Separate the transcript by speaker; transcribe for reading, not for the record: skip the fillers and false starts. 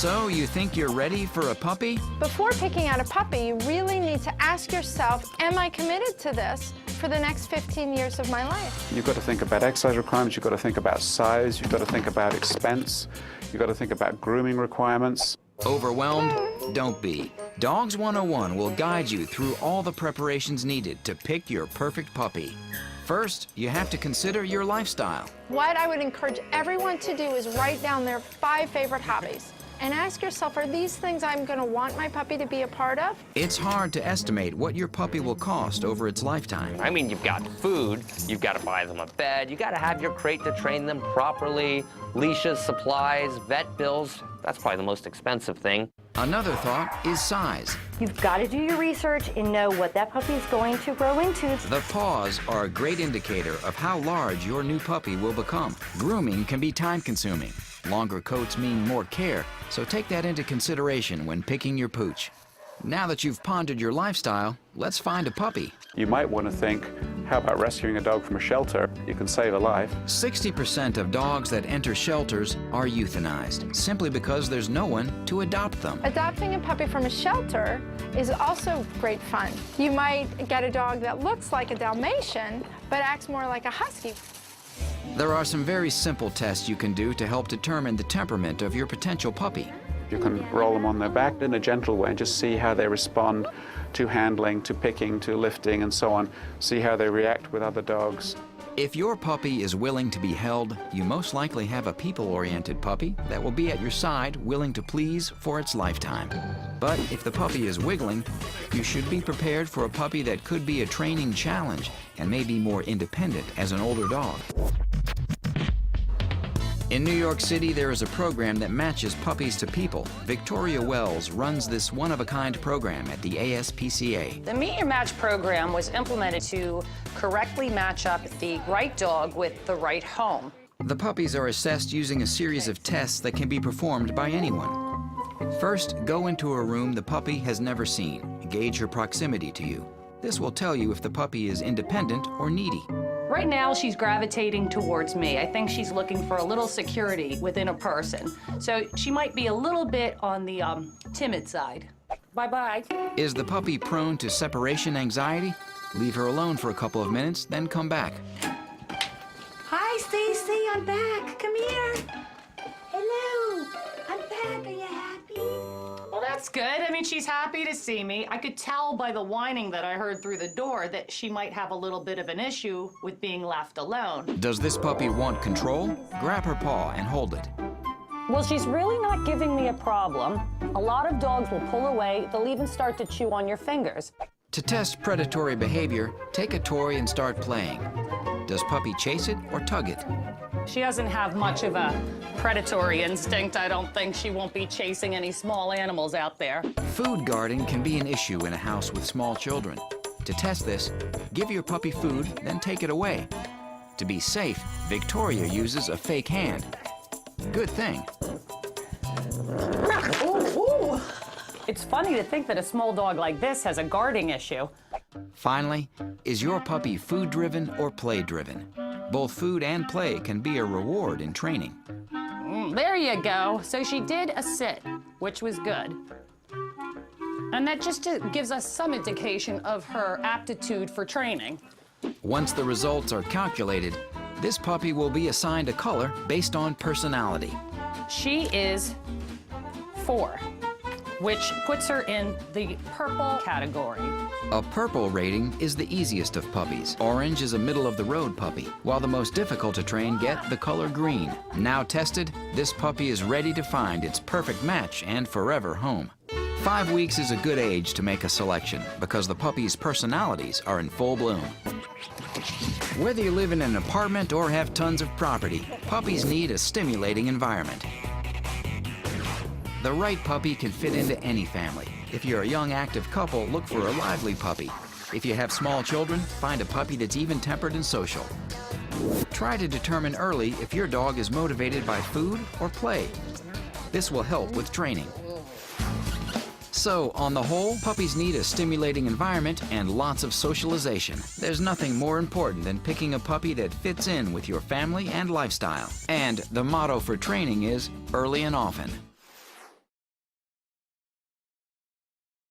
Speaker 1: So, you think you're ready for a puppy?
Speaker 2: Before picking out a puppy, you really need to ask yourself, am I committed to this for the next 15 years of my life?
Speaker 3: You've got to think about exercise requirements, you've got to think about size, you've got to think about expense, you've got to think about grooming requirements.
Speaker 1: Overwhelmed? Don't be. Dogs 101 will guide you through all the preparations needed to pick your perfect puppy. First, you have to consider your lifestyle.
Speaker 2: What I would encourage everyone to do is write down their 5 favorite hobbies and ask yourself, are these things I'm going to want my puppy to be a part of?
Speaker 1: It's hard to estimate what your puppy will cost over its lifetime.
Speaker 4: I mean, you've got food, you've got to buy them a bed, you've got to have your crate to train them properly, leashes, supplies, vet bills. That's probably the most expensive thing.
Speaker 1: Another thought is size.
Speaker 5: You've got to do your research and know what that puppy is going to grow into.
Speaker 1: The paws are a great indicator of how large your new puppy will become. Grooming can be time-consuming. Longer coats mean more care, so take that into consideration when picking your pooch. Now that you've pondered your lifestyle, let's find a puppy.
Speaker 3: You might want to think, how about rescuing a dog from a shelter? You can save a life.
Speaker 1: 60% of dogs that enter shelters are euthanized, simply because there's no one to adopt them.
Speaker 2: Adopting a puppy from a shelter is also great fun. You might get a dog that looks like a Dalmatian, but acts more like a husky.
Speaker 1: There are some very simple tests you can do to help determine the temperament of your potential puppy.
Speaker 3: You can roll them on their back in a gentle way and just see how they respond to handling, to picking, to lifting, and so on. See how they react with other dogs.
Speaker 1: If your puppy is willing to be held, you most likely have a people-oriented puppy that will be at your side, willing to please for its lifetime. But if the puppy is wiggling, you should be prepared for a puppy that could be a training challenge and may be more independent as an older dog. In New York City, there is a program that matches puppies to people. Victoria Wells runs this one-of-a-kind program at the ASPCA.
Speaker 6: The Meet Your Match program was implemented to correctly match up the right dog with the right home.
Speaker 1: The puppies are assessed using a series of tests that can be performed by anyone. First, go into a room the puppy has never seen. Gauge her proximity to you. This will tell you if the puppy is independent or needy.
Speaker 6: Right now, she's gravitating towards me. I think she's looking for a little security within a person. So she might be a little bit on the timid side. Bye-bye.
Speaker 1: Is the puppy prone to separation anxiety? Leave her alone for a couple of minutes, then come back.
Speaker 5: Hi, Stacy, I'm back. Come here. Hello, I'm back. Are you happy?
Speaker 6: Well, that's good. I mean, she's happy to see me. I could tell by the whining that I heard through the door that she might have a little bit of an issue with being left alone.
Speaker 1: Does this puppy want control? Grab her paw and hold it.
Speaker 6: Well, she's really not giving me a problem. A lot of dogs will pull away. They'll even start to chew on your fingers.
Speaker 1: To test predatory behavior, take a toy and start playing. Does puppy chase it or tug it?
Speaker 6: She doesn't have much of a predatory instinct. I don't think she won't be chasing any small animals out there.
Speaker 1: Food guarding can be an issue in a house with small children. To test this, give your puppy food, then take it away. To be safe, Victoria uses a fake hand. Good thing.
Speaker 6: Ooh. It's funny to think that a small dog like this has a guarding issue.
Speaker 1: Finally, is your puppy food-driven or play-driven? Both food and play can be a reward in training.
Speaker 6: There you go. So she did a sit, which was good. And that just gives us some indication of her aptitude for training.
Speaker 1: Once the results are calculated, this puppy will be assigned a color based on personality.
Speaker 6: She is 4, which puts her in the purple category.
Speaker 1: A purple rating is the easiest of puppies. Orange is a middle-of-the-road puppy, while the most difficult to train get the color green. Now tested, this puppy is ready to find its perfect match and forever home. 5 weeks is a good age to make a selection because the puppy's personalities are in full bloom. Whether you live in an apartment or have tons of property, puppies need a stimulating environment. The right puppy can fit into any family. If you're a young, active couple, look for a lively puppy. If you have small children, find a puppy that's even-tempered and social. Try to determine early if your dog is motivated by food or play. This will help with training. So, on the whole, puppies need a stimulating environment and lots of socialization. There's nothing more important than picking a puppy that fits in with your family and lifestyle. And the motto for training is early and often.